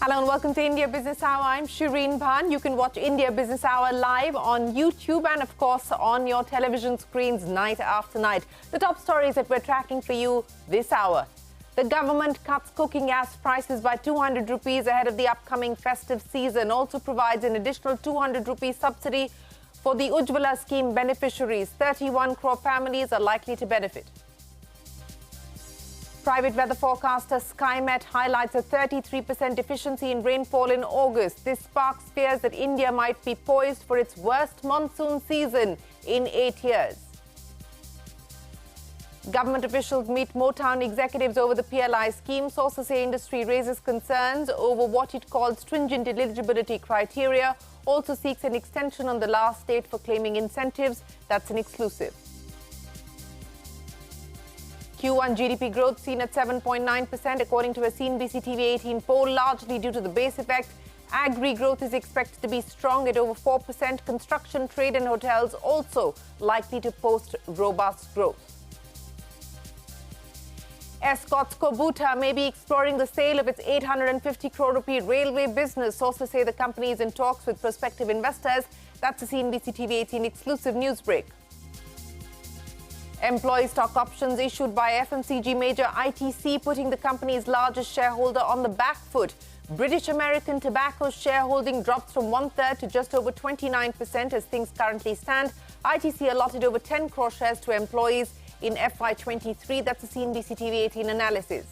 Hello and welcome to India Business Hour. I'm Shireen Bhan. You can watch India Business Hour live on YouTube and, of course, on your television screens night after night. The top stories that we're tracking for you this hour. The government cuts cooking gas prices by 200 rupees ahead of the upcoming festive season. Also provides an additional 200 rupees subsidy for the Ujjwala scheme beneficiaries. 31 crore families are likely to benefit. Private weather forecaster Skymet highlights a 33% deficiency in rainfall in August. This sparks fears that India might be poised for its worst monsoon season in 8 years. Government officials meet Motown executives over the PLI scheme. Sources say industry raises concerns over what it calls stringent eligibility criteria. Also seeks an extension on the last date for claiming incentives. That's an exclusive. Q1 GDP growth seen at 7.9% according to a CNBC-TV18 poll, largely due to the base effect. Agri growth is expected to be strong at over 4%. Construction, trade and hotels also likely to post robust growth. Escorts Kobuta may be exploring the sale of its 850 crore rupee railway business. Sources say the company is in talks with prospective investors. That's a CNBC-TV18 exclusive news break. Employee stock options issued by FMCG major ITC putting the company's largest shareholder on the back foot. British American Tobacco's shareholding drops from 1/3 to just over 29% as things currently stand. ITC allotted over 10 crore shares to employees in FY23. That's a CNBC-TV18 analysis.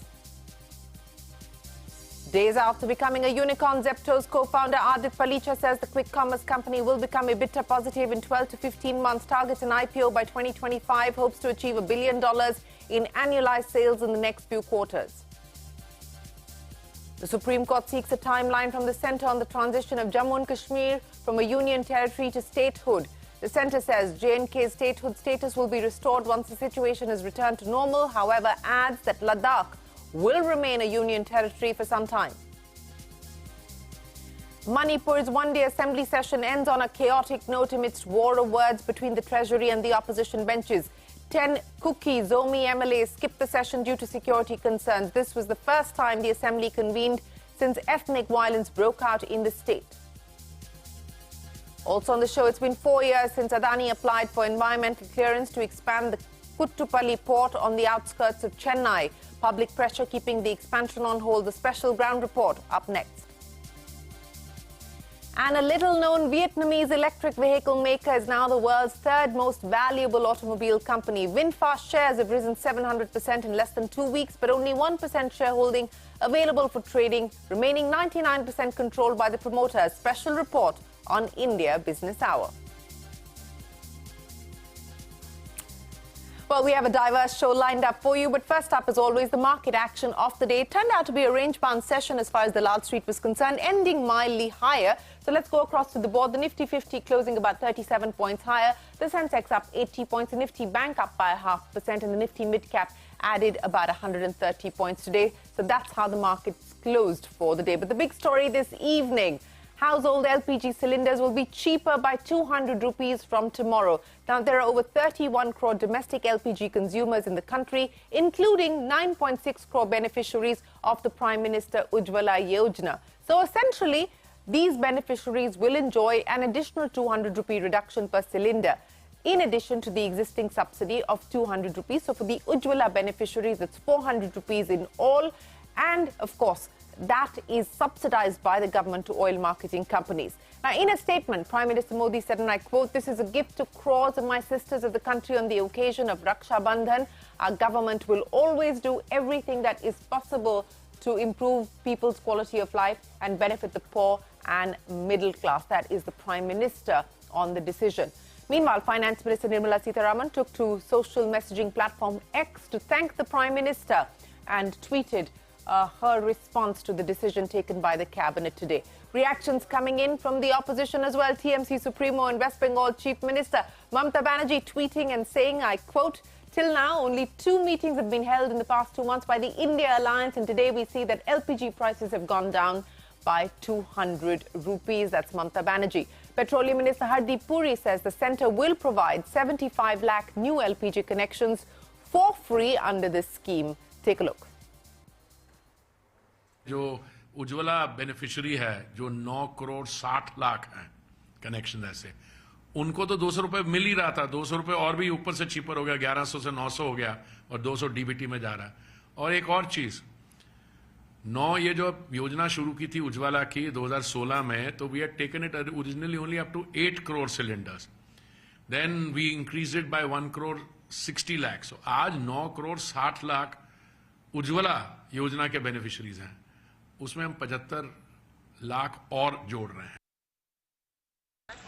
Days after becoming a unicorn, Zepto's co-founder Adit Palicha says the quick commerce company will become EBITDA positive in 12 to 15 months. Targets an IPO by 2025. Hopes to achieve $1 billion in annualized sales in the next few quarters. The Supreme Court seeks a timeline from the centre on the transition of Jammu and Kashmir from a union territory to statehood. The centre says J&K's statehood status will be restored once the situation has returned to normal. However, adds that Ladakh will remain a union territory for some time. Manipur's one-day assembly session ends on a chaotic note amidst war of words between the Treasury and the opposition benches. 10 Kuki Zomi MLAs skipped the session due to security concerns. This was the first time the assembly convened since ethnic violence broke out in the state. Also on the show, it's been 4 years since Adani applied for environmental clearance to expand the Kuttupalli port on the outskirts of Chennai. Public pressure keeping the expansion on hold. The special ground report up next. And a little-known Vietnamese electric vehicle maker is now the world's third most valuable automobile company. VinFast shares have risen 700% in less than 2 weeks, but only 1% shareholding available for trading, remaining 99% controlled by the promoter. A special report on India Business Hour. Well, we have a diverse show lined up for you, but first up, as always, the market action of the day. It turned out to be a range-bound session as far as the large street was concerned, ending mildly higher. So let's go across to the board. The Nifty 50 closing about 37 points higher. The Sensex up 80 points. The Nifty Bank up by 0.5%, and the Nifty Midcap added about 130 points today. So that's how the markets closed for the day. But the big story this evening: household LPG cylinders will be cheaper by 200 rupees from tomorrow. Now, there are over 31 crore domestic LPG consumers in the country, including 9.6 crore beneficiaries of the Prime Minister Ujjwala Yojana. So essentially, these beneficiaries will enjoy an additional 200 rupee reduction per cylinder, in addition to the existing subsidy of 200 rupees. So for the Ujjwala beneficiaries, it's 400 rupees in all. And of course, that is subsidized by the government to oil marketing companies. Now, in a statement, Prime Minister Modi said, and I quote, "This is a gift to crores of my sisters of the country on the occasion of Raksha Bandhan. Our government will always do everything that is possible to improve people's quality of life and benefit the poor and middle class." That is the Prime Minister on the decision. Meanwhile, Finance Minister Nirmala Sitharaman took to social messaging platform X to thank the Prime Minister and tweeted her response to the decision taken by the cabinet today. Reactions coming in from the opposition as well. TMC Supremo and West Bengal Chief Minister Mamata Banerjee tweeting and saying, I quote, "Till now, only 2 meetings have been held in the past 2 months by the India Alliance, and today we see that LPG prices have gone down by 200 rupees. That's Mamata Banerjee. Petroleum Minister Hardeep Puri says the centre will provide 75 lakh new LPG connections for free under this scheme. Take a look. जो Ujjwala beneficiary है जो 9 करोड़ 60 लाख हैं connection ऐसे, उनको तो 200 रुपए मिल ही रहा था, 200 रुपए और भी ऊपर से चीपर हो गया, 1100 से 900 हो गया और 200 डीबीटी में जा रहा है। और एक और चीज, ये जो योजना शुरू की थी उज्ज्वला की 2016 में, तो we had taken it originally only up to 8 crore cylinders, then we increase it by 1 crore 60 lakh. So आज 9 करोड़ 60 लाख उज्ज्वला योजना के बेनिफिशियरीज हैं, उसमें हम 75 लाख और जोड़ रहे हैं।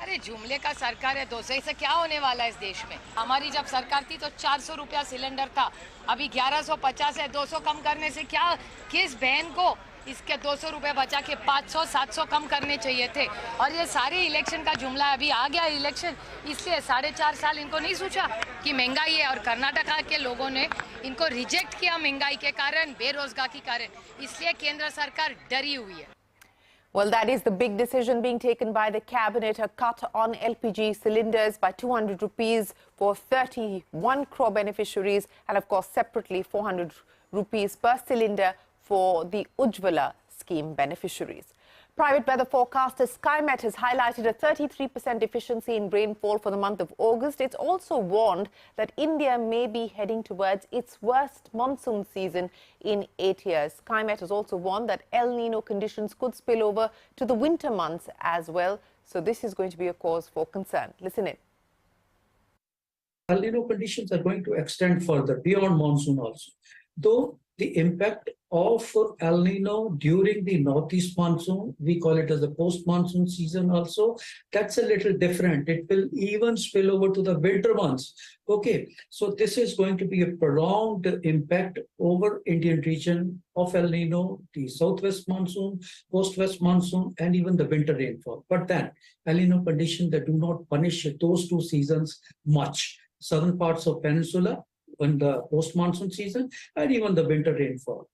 अरे जुमले का सरकार है, 200 से क्या होने वाला है इस देश में। हमारी जब सरकार थी तो 400 रुपया सिलेंडर था, अभी 1150 है। 200 कम करने से क्या, किस बहन को इसके 200 रुपए बचा के 500-700 कम करने चाहिए थे। और ये सारे इलेक्शन का जुमला है, अभी आ गया इलेक्शन, इसलिए 4.5 साल इनको नहीं सोचा कि महंगाई है, और कर्नाटका के लोगों ने इनको रिजेक्ट किया महंगाई के कारण, बेरोजगारी के कारण, इसलिए केंद्र सरकार डरी हुई है। Well, that is the big decision being taken by the cabinet, a cut on LPG cylinders by 200 rupees for 31 crore beneficiaries, and of course separately 400 rupees per cylinder for the Ujjwala scheme beneficiaries. Private weather forecaster Skymet has highlighted a 33% deficiency in rainfall for the month of August. It's also warned that India may be heading towards its worst monsoon season in 8 years. Skymet has also warned that El Nino conditions could spill over to the winter months as well. So this is going to be a cause for concern. Listen in. El Nino conditions are going to extend further beyond monsoon also. Though the impact of El Nino during the northeast monsoon, we call it as the post-monsoon season also, that's a little different. It will even spill over to the winter months. Okay, so this is going to be a prolonged impact over Indian region of El Nino, the southwest monsoon, post-west monsoon, and even the winter rainfall. But then El Nino conditions that do not punish those two seasons much. Southern parts of peninsula in the post-monsoon season, and even the winter rainfall.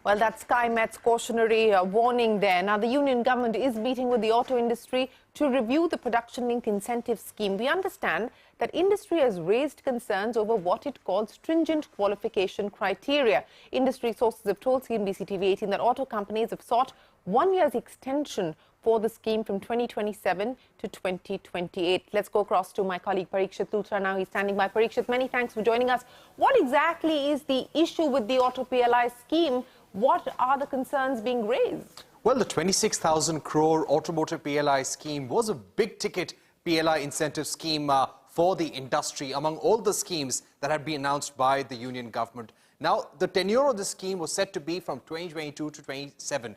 Well, that's Skymet's cautionary warning there. Now, the union government is meeting with the auto industry to review the production-linked incentive scheme. We understand that industry has raised concerns over what it calls stringent qualification criteria. Industry sources have told CNBC-TV18 that auto companies have sought 1 year's extension for the scheme from 2027 to 2028. Let's go across to my colleague Parikshit Luthra now. He's standing by. Parikshit, many thanks for joining us. What exactly is the issue with the auto PLI scheme? What are the concerns being raised? Well, the 26,000 crore automotive PLI scheme was a big ticket PLI incentive scheme for the industry among all the schemes that had been announced by the union government. Now, the tenure of the scheme was set to be from 2022 to 27.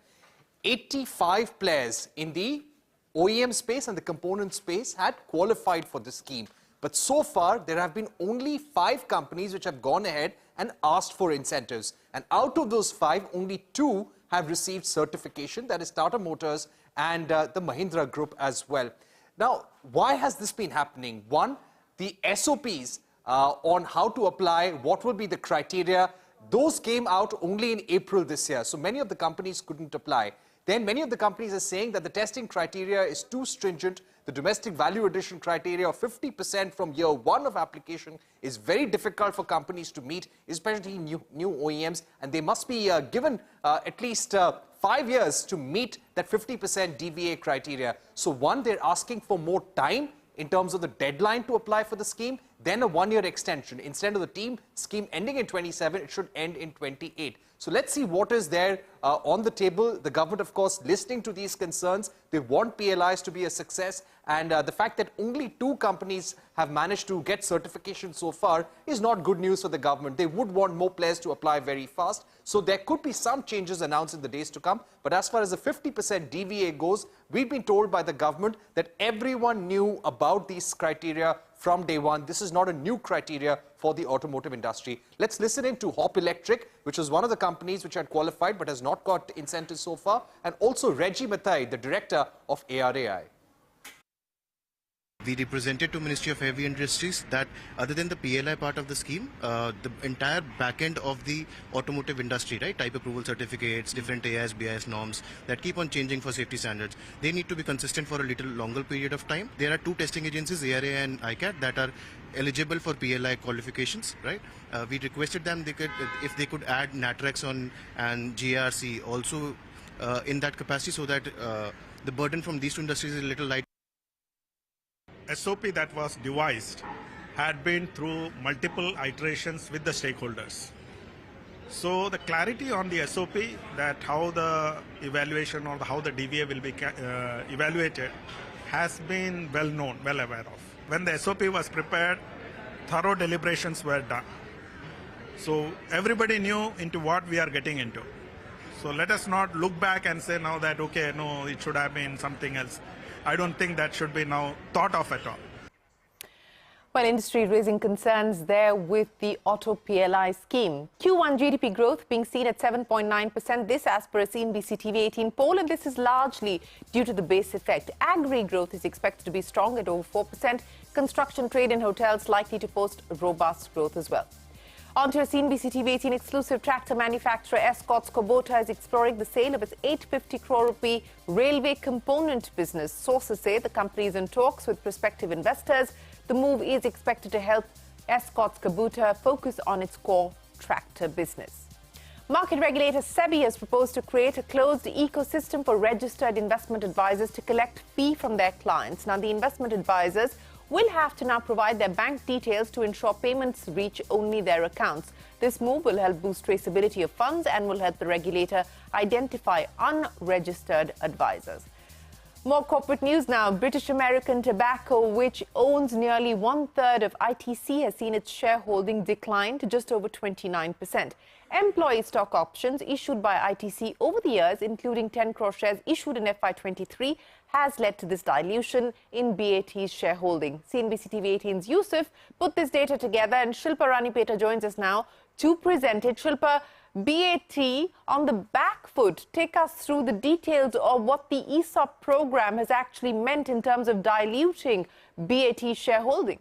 85 players in the OEM space and the component space had qualified for the scheme. But so far, there have been only 5 companies which have gone ahead and asked for incentives. And out of those 5, only 2 have received certification, that is Tata Motors and the Mahindra Group as well. Now, why has this been happening? One, the SOPs on how to apply, what will be the criteria, those came out only in April this year. So many of the companies couldn't apply. Then many of the companies are saying that the testing criteria is too stringent. The domestic value addition criteria of 50% from year 1 of application is very difficult for companies to meet, especially new OEMs, and they must be given at least 5 years to meet that 50% DVA criteria. So one, they're asking for more time in terms of the deadline to apply for the scheme, then a 1-year extension. Instead of the scheme ending in 27, it should end in 28. So let's see what is there on the table. The government, of course, listening to these concerns. They want PLIs to be a success. And the fact that only 2 companies have managed to get certification so far is not good news for the government. They would want more players to apply very fast. So there could be some changes announced in the days to come. But as far as the 50% DVA goes, we've been told by the government that everyone knew about these criteria from day one. This is not a new criteria for the automotive industry. Let's listen in to Hop Electric, which was one of the companies which had qualified but has not got incentives so far, and also Reggie Mathai, the director of ARAI. We represented to Ministry of Heavy Industries that other than the PLI part of the scheme, the entire back end of the automotive industry, right, type approval certificates, different AIS, BIS norms that keep on changing for safety standards, they need to be consistent for a little longer period of time. There are 2 testing agencies, ARAI and ICAT, that are eligible for PLI qualifications, right? We requested them if they could add NATREX on and GRC also in that capacity so that the burden from these two industries is a little light. SOP that was devised had been through multiple iterations with the stakeholders. So the clarity on the SOP, that how the evaluation or how the DVA will be evaluated, has been well known, well aware of. When the SOP was prepared, thorough deliberations were done. So everybody knew into what we are getting into. So let us not look back and say now that, okay, no, it should have been something else. I don't think that should be now thought of at all. Well, industry raising concerns there with the auto PLI scheme. Q1 GDP growth being seen at 7.9%. This as per a CNBC-TV18 poll, and this is largely due to the base effect. Agri growth is expected to be strong at over 4%. Construction, trade and hotels likely to post robust growth as well. On to a CNBC-TV18 exclusive. Tractor manufacturer Escorts Kubota is exploring the sale of its 850 crore rupee railway component business. Sources say the company is in talks with prospective investors. The move is expected to help Escorts Kubota focus on its core tractor business. Market regulator SEBI has proposed to create a closed ecosystem for registered investment advisors to collect fee from their clients. Now, the investment advisors will have to now provide their bank details to ensure payments reach only their accounts. This move will help boost traceability of funds and will help the regulator identify unregistered advisors. More corporate news now. British American Tobacco, which owns nearly 1/3 of ITC, has seen its shareholding decline to just over 29%. Employee stock options issued by ITC over the years, including 10 crore shares issued in FY23, has led to this dilution in BAT's shareholding. CNBC-TV18's Yusuf put this data together, and Shilpa Ranipeta joins us now to present it. Shilpa, BAT on the back foot. Take us through the details of what the ESOP program has actually meant in terms of diluting BAT's shareholding.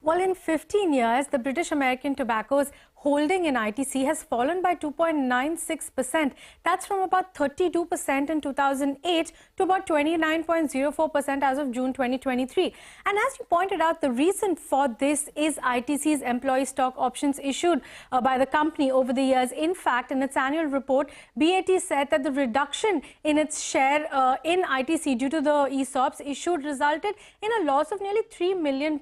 Well, in 15 years, the British American Tobacco's holding in ITC has fallen by 2.96%. That's from about 32% in 2008 to about 29.04% as of June 2023. And as you pointed out, the reason for this is ITC's employee stock options issued by the company over the years. In fact, in its annual report, BAT said that the reduction in its share in ITC due to the ESOPs issued resulted in a loss of nearly £3 million.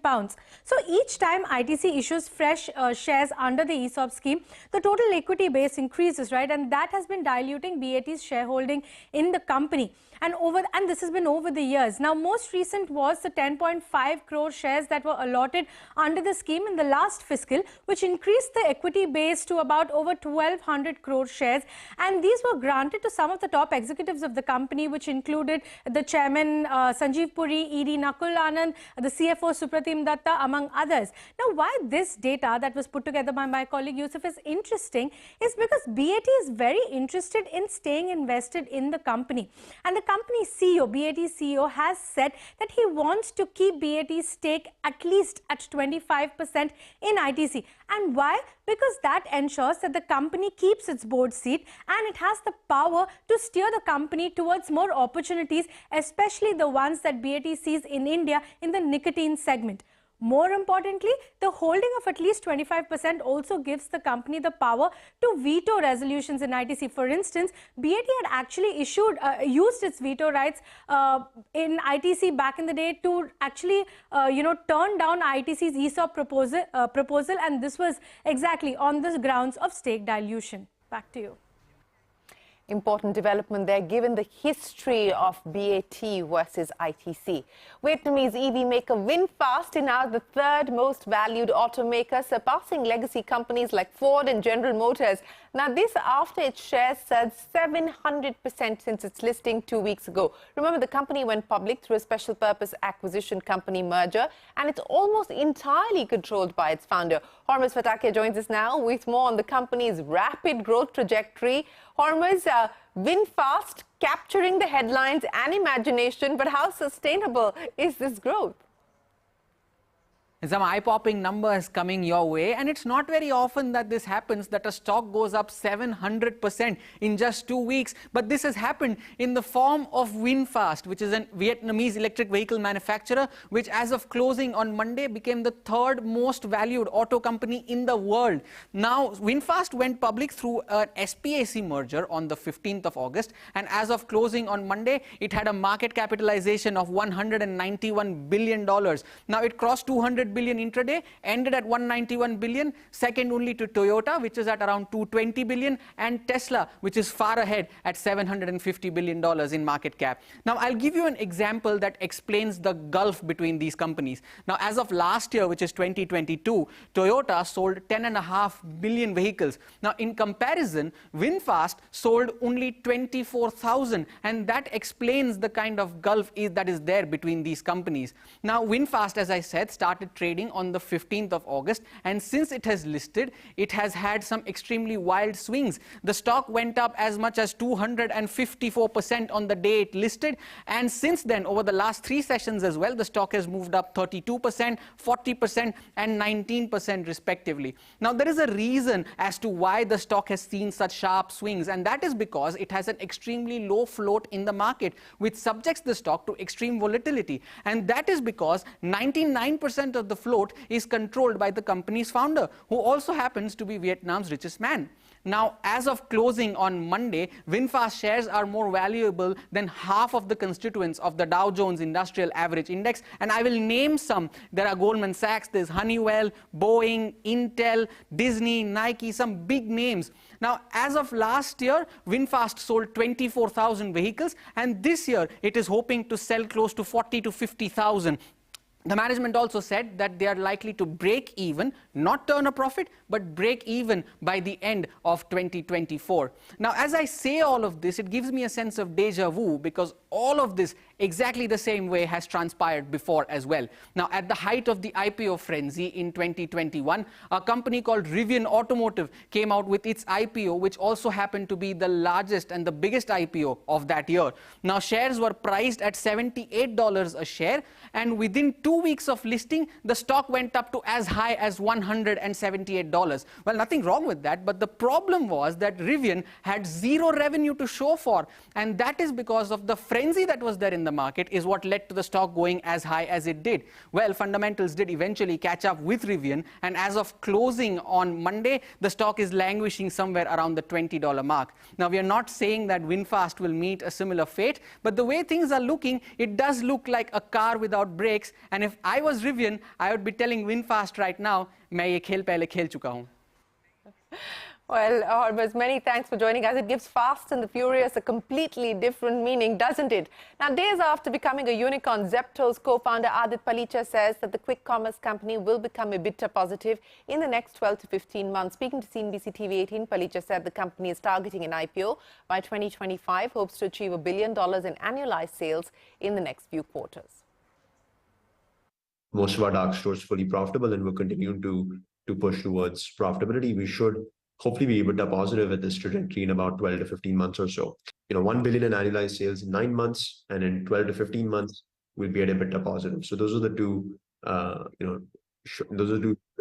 So each time ITC issues fresh shares under the ESOP scheme, the total equity base increases, right? And that has been diluting BAT's shareholding in the company. And this has been over the years. Now, most recent was the 10.5 crore shares that were allotted under the scheme in the last fiscal, which increased the equity base to about over 1,200 crore shares. And these were granted to some of the top executives of the company, which included the chairman Sanjeev Puri, ED Nakul Anand, the CFO Supratim Datta, among others. Now, why this data that was put together by my colleague Yusuf is interesting is because BAT is very interested in staying invested in the company. And the company CEO, BAT CEO, has said that he wants to keep BAT's stake at least at 25% in ITC. And why? Because that ensures that the company keeps its board seat and it has the power to steer the company towards more opportunities, especially the ones that BAT sees in India in the nicotine segment. More importantly, the holding of at least 25% also gives the company the power to veto resolutions in ITC. For instance, BAT had actually used its veto rights in ITC back in the day to actually, turn down ITC's ESOP proposal, and this was exactly on the grounds of stake dilution. Back to you. Important development there, given the history of BAT versus ITC. Vietnamese EV maker VinFast is now the third most valued automaker, surpassing legacy companies like Ford and General Motors. Now, this after its shares surged 700% since its listing 2 weeks ago. Remember, the company went public through a special purpose acquisition company merger, and it's almost entirely controlled by its founder. Hormuz Fatakia joins us now with more on the company's rapid growth trajectory. Hormuz, VinFast capturing the headlines and imagination, but how sustainable is this growth? some eye-popping numbers coming your way, and it's not very often that this happens, that a stock goes up 700% in just 2 weeks. But this has happened in the form of VinFast, which is a Vietnamese electric vehicle manufacturer, which as of closing on Monday became the third most valued auto company in the world. Now, VinFast went public through an SPAC merger on the 15th of August, and as of closing on Monday, it had a market capitalization of $191 billion. Now, it crossed 200 billion intraday, ended at 191 billion, second only to Toyota, which is at around 220 billion, and Tesla, which is far ahead at $750 billion in market cap. Now, I'll give you an example that explains the gulf between these companies. Now, as of last year, which is 2022, Toyota sold 10.5 billion vehicles. Now, in comparison, VinFast sold only 24,000, and that explains the kind of gulf that is there between these companies. Now, VinFast, as I said, started trading on the 15th of August, and since it has listed, it has had some extremely wild swings. The stock went up as much as 254% on the day it listed, and since then, over the last 3 sessions as well, the stock has moved up 32%, 40%, and 19% respectively. Now, there is a reason as to why the stock has seen such sharp swings, and that is because it has an extremely low float in the market, which subjects the stock to extreme volatility. And that is because 99% of the float is controlled by the company's founder, who also happens to be Vietnam's richest man. Now, as of closing on Monday, VinFast shares are more valuable than half of the constituents of the Dow Jones Industrial Average Index, and I will name some. There are Goldman Sachs, there's Honeywell, Boeing, Intel, Disney, Nike, some big names. Now, as of last year, VinFast sold 24,000 vehicles, and this year it is hoping to sell close to 40 to 50,000. The management also said that they are likely to break even, not turn a profit, but break even by the end of 2024. Now, as I say all of this, it gives me a sense of deja vu, because all of this exactly the same way has transpired before as well. Now, at the height of the IPO frenzy in 2021, a company called Rivian Automotive came out with its IPO, which also happened to be the largest and the biggest IPO of that year. Now, shares were priced at $78 a share, and within 2 weeks of listing, the stock went up to as high as $178. Well, nothing wrong with that, but the problem was that Rivian had zero revenue to show for, and that is because of the frenzy that was there in the market is what led to the stock going as high as it did. Well, fundamentals did eventually catch up with Rivian, and as of closing on Monday, the stock is languishing somewhere around the $20 mark. Now, we are not saying that VinFast will meet a similar fate, but the way things are looking, it does look like a car without brakes, and if I was Rivian, I would be telling VinFast right now, मैं ये खेल पहले खेल चुका हूँ. Well, Hormuz, many thanks for joining us. It gives Fast and the Furious a completely different meaning, doesn't it? Now, days after becoming a unicorn, Zepto's co-founder Adit Palicha says that the quick commerce company will become EBITDA positive in the next 12 to 15 months. Speaking to CNBC-TV18, Palicha said the company is targeting an IPO by 2025, hopes to achieve $1 billion in annualized sales in the next few quarters. Most of our dark stores fully profitable, and we're continuing to push towards profitability. We should hopefully be EBITDA positive at this trajectory in about 12 to 15 months or so. You know, 1 billion in annualized sales in 9 months, and in 12 to 15 months, we'll be at EBITDA positive. So those are the two, the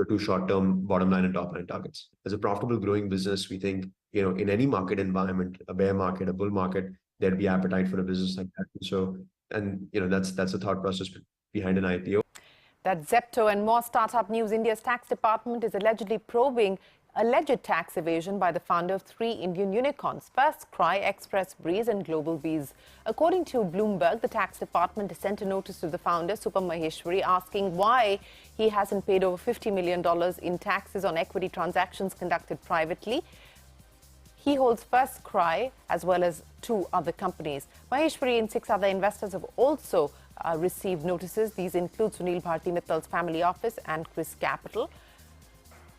two short-term bottom line and top line targets. As a profitable growing business, we think, you know, in any market environment, a bear market, a bull market, there'd be appetite for a business like that. So, and you know, that's the thought process behind an IPO. That Zepto and more startup news. India's tax department is allegedly probing alleged tax evasion by the founder of 3 Indian unicorns, First Cry, Express Breeze and Global Bees. According to Bloomberg, the tax department has sent a notice to the founder, Super Maheshwari, asking why he hasn't paid over $50 million in taxes on equity transactions conducted privately. He holds First Cry as well as 2 other companies. Maheshwari and 6 other investors have also received notices. These include Sunil Bharti Mittal's family office and Chris Capital.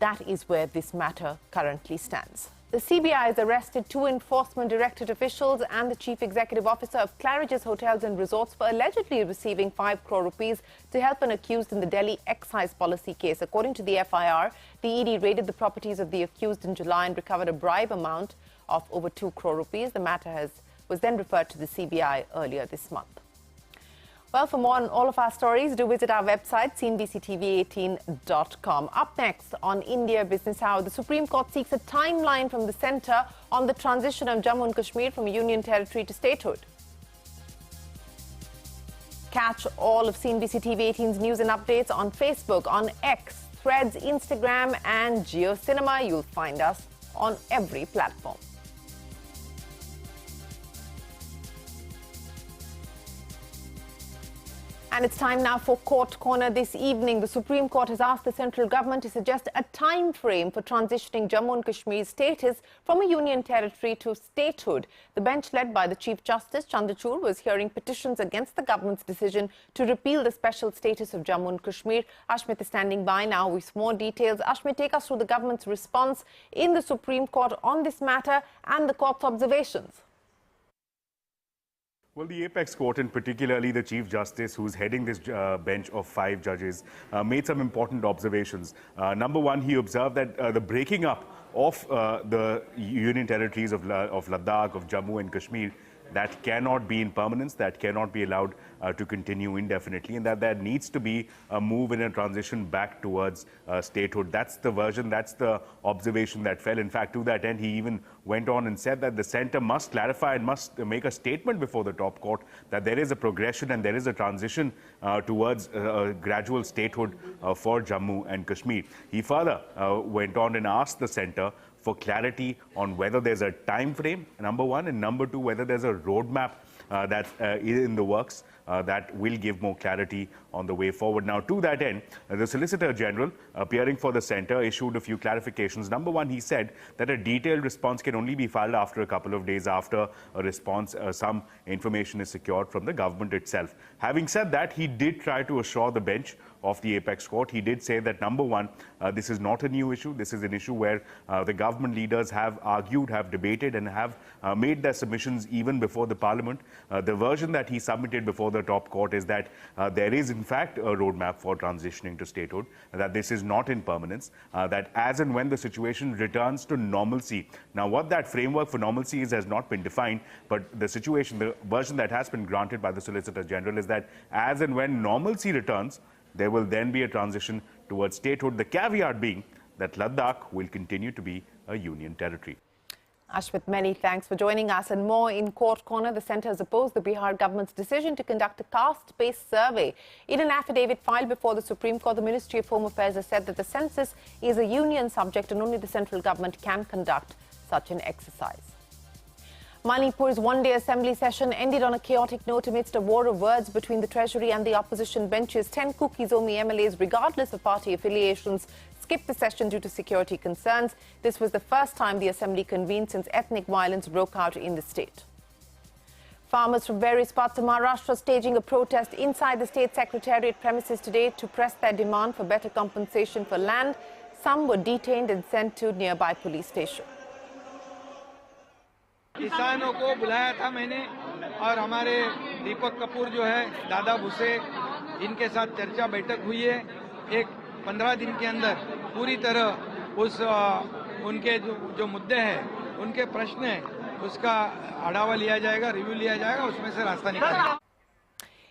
That is where this matter currently stands. The CBI has arrested 2 Enforcement Directorate officials and the Chief Executive Officer of Claridge's Hotels and Resorts for allegedly receiving 5 crore rupees to help an accused in the Delhi excise policy case. According to the FIR, the ED raided the properties of the accused in July and recovered a bribe amount of over 2 crore rupees. The matter was then referred to the CBI earlier this month. Well, for more on all of our stories, do visit our website, CNBC-TV18.com. Up next on India Business Hour, the Supreme Court seeks a timeline from the centre on the transition of Jammu and Kashmir from a union territory to statehood. Catch all of CNBC TV18's news and updates on Facebook, on X, Threads, Instagram and JioCinema. You'll find us on every platform. And it's time now for Court Corner this evening. The Supreme Court has asked the central government to suggest a time frame for transitioning Jammu and Kashmir's status from a union territory to statehood. The bench led by the Chief Justice Chandrachud was hearing petitions against the government's decision to repeal the special status of Jammu and Kashmir. Ashmit is standing by now with more details. Ashmit, take us through the government's response in the Supreme Court on this matter and the court's observations. Well, the Apex Court, and particularly the Chief Justice, who's heading this bench of 5 judges, made some important observations. Number one, he observed that the breaking up of the union territories of Ladakh, of Jammu and Kashmir, that cannot be in permanence, that cannot be allowed to continue indefinitely, and that there needs to be a move in a transition back towards statehood. That's the version, that's the observation that fell. In fact, to that end, he even went on and said that the centre must clarify and must make a statement before the top court that there is a progression and there is a transition towards gradual statehood for Jammu and Kashmir. He further went on and asked the centre for clarity on whether there's a time frame, number one, and number two, whether there's a roadmap that's in the works that will give more clarity on the way forward. Now, to that end, the Solicitor General, appearing for the centre, issued a few clarifications. Number one, he said that a detailed response can only be filed after a couple of days after a response, some information is secured from the government itself. Having said that, he did try to assure the bench of the Apex Court. He did say that, number one, this is not a new issue. This is an issue where the government leaders have argued, have debated, and have made their submissions even before the Parliament. The version that he submitted before the top court is that there is, in fact, a roadmap for transitioning to statehood, that this is not in permanence, that as and when the situation returns to normalcy. Now, what that framework for normalcy is has not been defined, but the situation, the version that has been granted by the Solicitor General is that as and when normalcy returns, there will then be a transition towards statehood, the caveat being that Ladakh will continue to be a union territory. Ashwit, many thanks for joining us. And more in Court Corner, the centre has opposed the Bihar government's decision to conduct a caste-based survey. In an affidavit filed before the Supreme Court, the Ministry of Home Affairs has said that the census is a union subject and only the central government can conduct such an exercise. Manipur's one-day assembly session ended on a chaotic note amidst a war of words between the Treasury and the opposition benches. 10 Kuki-Zomi MLAs, regardless of party affiliations, skipped the session due to security concerns. This was the first time the assembly convened since ethnic violence broke out in the state. Farmers from various parts of Maharashtra staging a protest inside the state secretariat premises today to press their demand for better compensation for land. Some were detained and sent to nearby police station. किसानों को बुलाया था मैंने और हमारे दीपक कपूर जो है दादा भूसे इनके साथ चर्चा बैठक हुई है। एक 15 दिन के अंदर पूरी तरह उस उनके जो मुद्दे हैं, उनके प्रश्न हैं, उसका आढावा लिया जाएगा, रिव्यू लिया जाएगा, उसमें से रास्ता निकालेगा।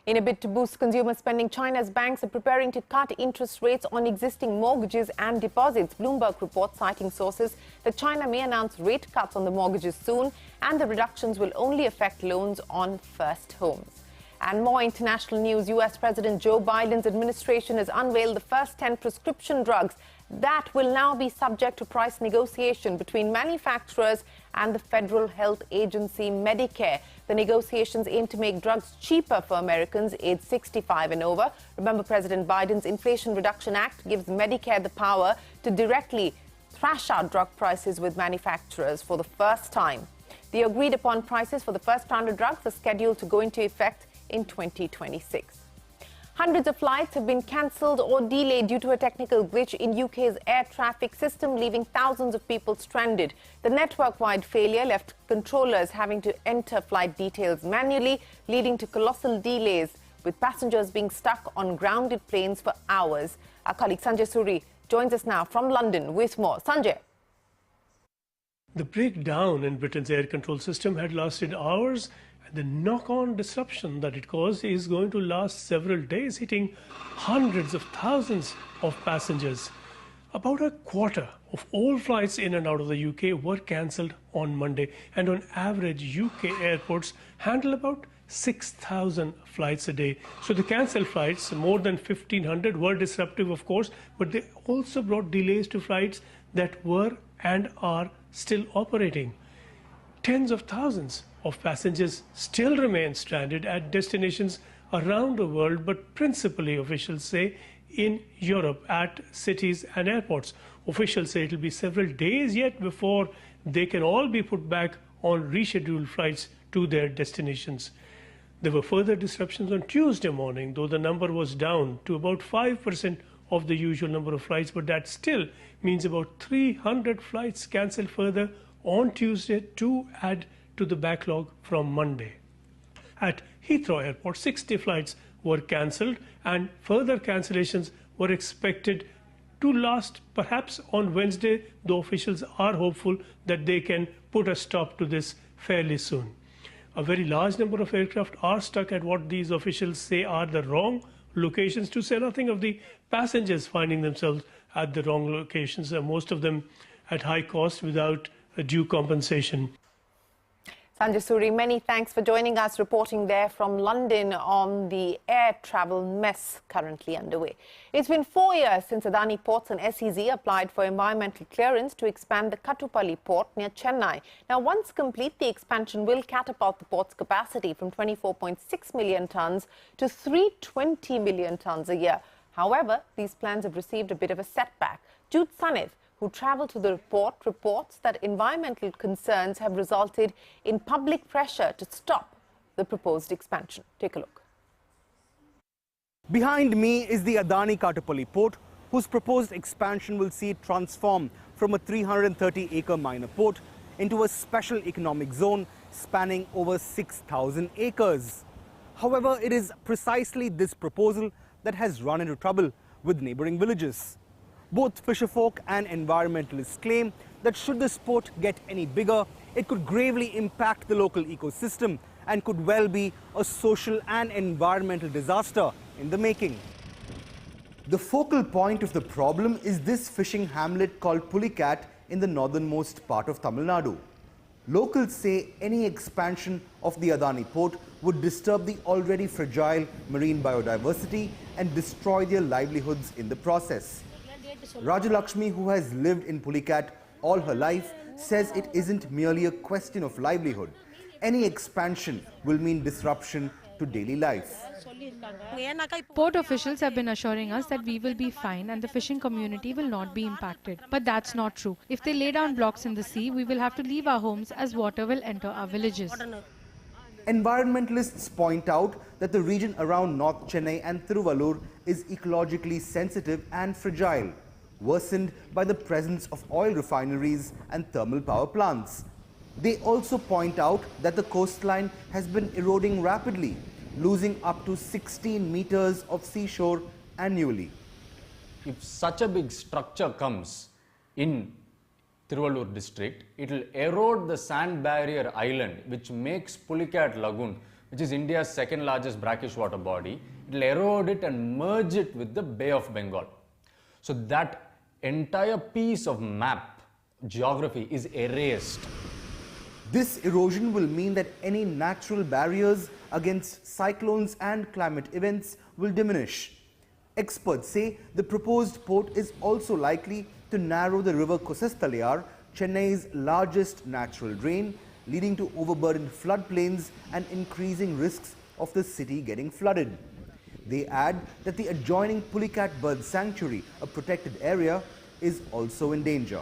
In a bid to boost consumer spending, China's banks are preparing to cut interest rates on existing mortgages and deposits. Bloomberg reports, citing sources, that China may announce rate cuts on the mortgages soon, and the reductions will only affect loans on first homes. And more international news, US President Joe Biden's administration has unveiled the first 10 prescription drugs that will now be subject to price negotiation between manufacturers and the Federal Health Agency, Medicare. The negotiations aim to make drugs cheaper for Americans aged 65 and over. Remember, President Biden's Inflation Reduction Act gives Medicare the power to directly thrash out drug prices with manufacturers for the first time. The agreed-upon prices for the first round of drugs are scheduled to go into effect in 2026. Hundreds of flights have been cancelled or delayed due to a technical glitch in UK's air traffic system, leaving thousands of people stranded. The network-wide failure left controllers having to enter flight details manually, leading to colossal delays, with passengers being stuck on grounded planes for hours. Our colleague Sanjay Suri joins us now from London with more. Sanjay. The breakdown in Britain's air control system had lasted hours, the knock-on disruption that it caused is going to last several days, hitting hundreds of thousands of passengers. About a quarter of all flights in and out of the UK were cancelled on Monday, and on average UK airports handle about 6,000 flights a day. So the cancelled flights, more than 1,500, were disruptive, of course, but they also brought delays to flights that were and are still operating. Tens of thousands of passengers still remain stranded at destinations around the world, but principally, officials say, in Europe at cities and airports. Officials say it will be several days yet before they can all be put back on rescheduled flights to their destinations. There were further disruptions on Tuesday morning, though the number was down to about 5% of the usual number of flights, but that still means about 300 flights cancelled further on Tuesday to add to the backlog from Monday. At Heathrow Airport, 60 flights were cancelled, and further cancellations were expected to last perhaps on Wednesday, though officials are hopeful that they can put a stop to this fairly soon. A very large number of aircraft are stuck at what these officials say are the wrong locations, to say nothing of the passengers finding themselves at the wrong locations, most of them at high cost without a due compensation. Sanjay Suri, many thanks for joining us, reporting there from London on the air travel mess currently underway. It's been 4 years since Adani Ports and SEZ applied for environmental clearance to expand the Kattupalli port near Chennai. Now, once complete, the expansion will catapult the port's capacity from 24.6 million tonnes to 320 million tonnes a year. However, these plans have received a bit of a setback. Jude Sanif, who travelled to the port, reports that environmental concerns have resulted in public pressure to stop the proposed expansion. Take a look. Behind me is the Adani Kattupalli port, whose proposed expansion will see it transform from a 330-acre minor port into a special economic zone spanning over 6,000 acres. However, it is precisely this proposal that has run into trouble with neighbouring villages. Both fisherfolk and environmentalists claim that should this port get any bigger, it could gravely impact the local ecosystem and could well be a social and environmental disaster in the making. The focal point of the problem is this fishing hamlet called Pulicat in the northernmost part of Tamil Nadu. Locals say any expansion of the Adani port would disturb the already fragile marine biodiversity and destroy their livelihoods in the process. Rajalakshmi, who has lived in Pulicat all her life, says it isn't merely a question of livelihood. Any expansion will mean disruption to daily life. Port officials have been assuring us that we will be fine and the fishing community will not be impacted. But that's not true. If they lay down blocks in the sea, we will have to leave our homes as water will enter our villages. Environmentalists point out that the region around North Chennai and Thiruvallur is ecologically sensitive and fragile, worsened by the presence of oil refineries and thermal power plants. They also point out that the coastline has been eroding rapidly, losing up to 16 meters of seashore annually. If such a big structure comes in Thiruvallur district, it will erode the sand barrier island which makes Pulicat Lagoon, which is India's second largest brackish water body. It will erode it and merge it with the Bay of Bengal. So that entire piece of map, geography, is erased. This erosion will mean that any natural barriers against cyclones and climate events will diminish. Experts say the proposed port is also likely to narrow the river Kosasthalayar, Chennai's largest natural drain, leading to overburdened floodplains and increasing risks of the city getting flooded. They add that the adjoining Pulicat Bird Sanctuary, a protected area, is also in danger.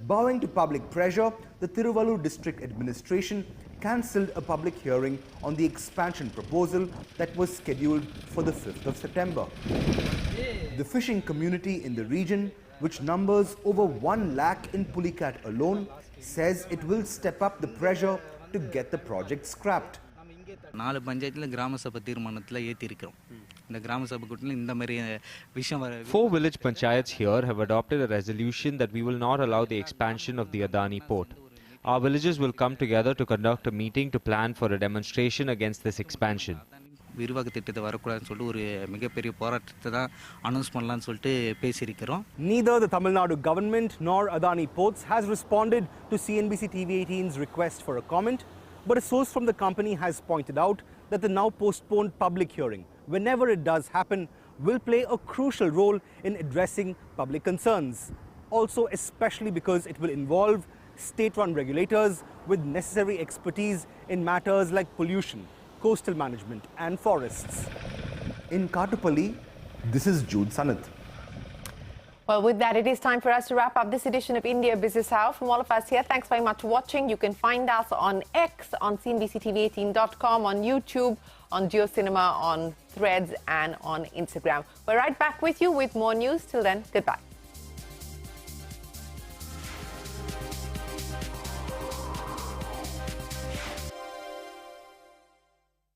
Bowing to public pressure, the Thiruvallur District Administration cancelled a public hearing on the expansion proposal that was scheduled for the 5th of September. The fishing community in the region, which numbers over 1 lakh in Pulicat alone, says it will step up the pressure to get the project scrapped. 4 பஞ்சாயத்துல கிராம சபை தீர்மானத்துல ஏத்தி இருக்கோம். இந்த கிராம சபை கூட்டத்துல இந்த மாதிரி விஷயம் வர 4 village panchayats here have adopted a resolution that we will not allow the expansion of the Adani port. our villagers will come together to conduct a meeting to plan for a demonstration against this expansion. விரிவாக்க திட்டத்தை வரக்கூடாதுன்னு சொல்லிட்டு ஒரு மிகப்பெரிய போராட்டத்தை தான் announce பண்ணலாம்னு சொல்லிட்டு பேசியிருக்கிறோம். Neither the Tamil Nadu government nor Adani Ports has responded to CNBC-TV18's request for a comment, but a source from the company has pointed out that the now postponed public hearing, whenever it does happen, will play a crucial role in addressing public concerns. Also, especially because it will involve state-run regulators with necessary expertise in matters like pollution, coastal management and forests. In Katupalli, this is Jude Sanath. Well, with that, it is time for us to wrap up this edition of India Business Hour. From all of us here, thanks very much for watching. You can find us on X, on CNBC-TV18.com, on YouTube, on JioCinema, on Threads and on Instagram. We're right back with you with more news. Till then, goodbye.